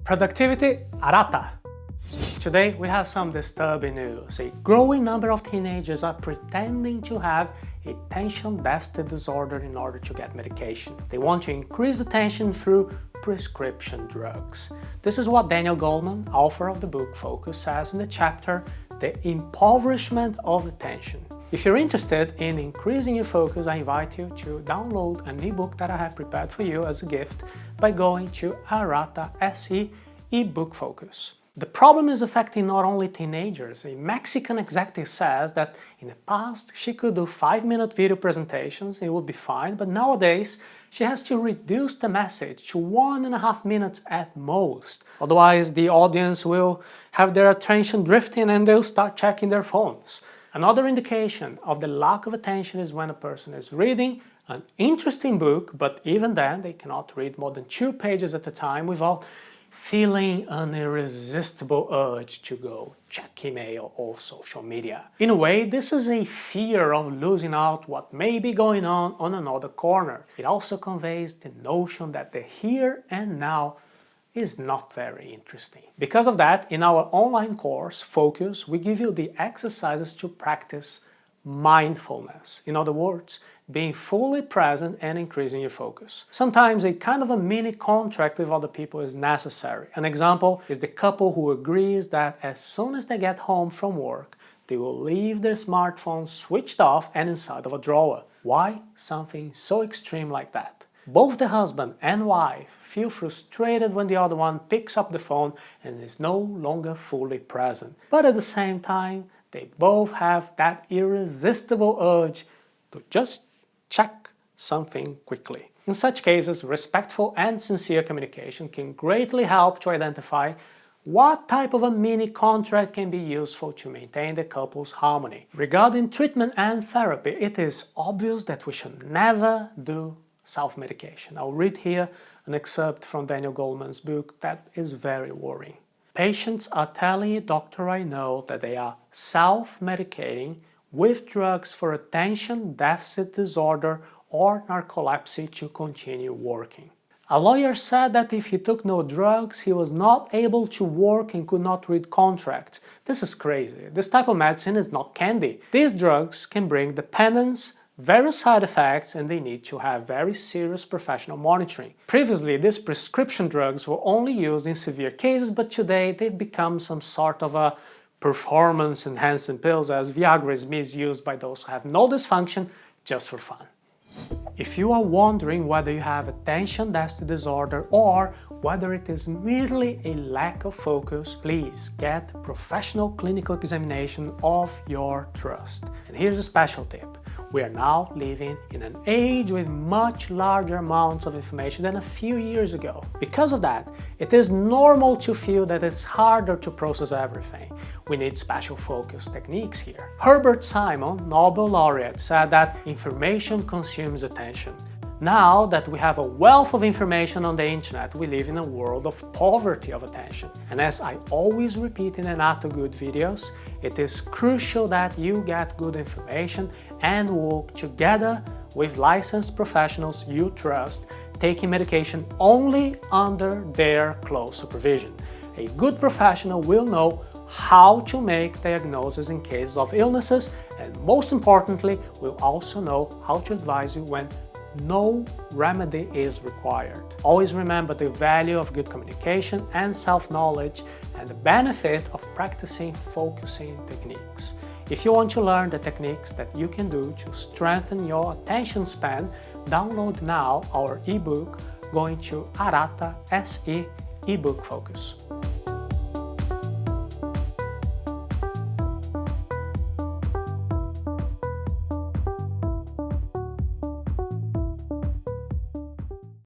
Productivity Arata. Today we have some disturbing news. A growing number of teenagers are pretending to have attention deficit disorder in order to get medication. They want to increase attention through prescription drugs. This is what Daniel Goleman, author of the book Focus, says in the chapter The Impoverishment of Attention. If you're interested in increasing your focus, I invite you to download an ebook that I have prepared for you as a gift by going to Arata SE eBook Focus. The problem is affecting not only teenagers. A Mexican executive says that in the past she could do 5-minute video presentations, it would be fine, but nowadays she has to reduce the message to 1.5 minutes at most. Otherwise the audience will have their attention drifting and they'll start checking their phones. Another indication of the lack of attention is when a person is reading an interesting book, but even then they cannot read more than 2 pages at a time without feeling an irresistible urge to go check email or social media. In a way, this is a fear of losing out what may be going on another corner. It also conveys the notion that the here and now is not very interesting. Because of that, in our online course, Focus, we give you the exercises to practice mindfulness. In other words, being fully present and increasing your focus. Sometimes a kind of a mini contract with other people is necessary. An example is the couple who agrees that as soon as they get home from work, they will leave their smartphone switched off and inside of a drawer. Why something so extreme like that? Both the husband and wife feel frustrated when the other one picks up the phone and is no longer fully present. But at the same time, they both have that irresistible urge to just check something quickly. In such cases, respectful and sincere communication can greatly help to identify what type of a mini contract can be useful to maintain the couple's harmony. Regarding treatment and therapy, it is obvious that we should never do self-medication. I'll read here an excerpt from Daniel Goleman's book that is very worrying. Patients are telling a doctor I know that they are self-medicating with drugs for attention deficit disorder or narcolepsy to continue working. A lawyer said that if he took no drugs, he was not able to work and could not read contracts. This is crazy. This type of medicine is not candy. These drugs can bring dependence, various side effects, and they need to have very serious professional monitoring. Previously, these prescription drugs were only used in severe cases, but today they've become some sort of a performance-enhancing pills, as Viagra is misused by those who have no dysfunction just for fun. If you are wondering whether you have attention deficit disorder or whether it is merely a lack of focus, please get a professional clinical examination of your trust. And here's a special tip. We are now living in an age with much larger amounts of information than a few years ago. Because of that, it is normal to feel that it's harder to process everything. We need special focus techniques here. Herbert Simon, Nobel laureate, said that information consumes attention. Now that we have a wealth of information on the internet, we live in a world of poverty of attention. And as I always repeat in the Not Too Good videos, it is crucial that you get good information and work together with licensed professionals you trust, taking medication only under their close supervision. A good professional will know how to make diagnoses in cases of illnesses, and most importantly, will also know how to advise you when no remedy is required. Always remember the value of good communication and self-knowledge and the benefit of practicing focusing techniques. If you want to learn the techniques that you can do to strengthen your attention span, download now our ebook going to Arata SE eBook Focus.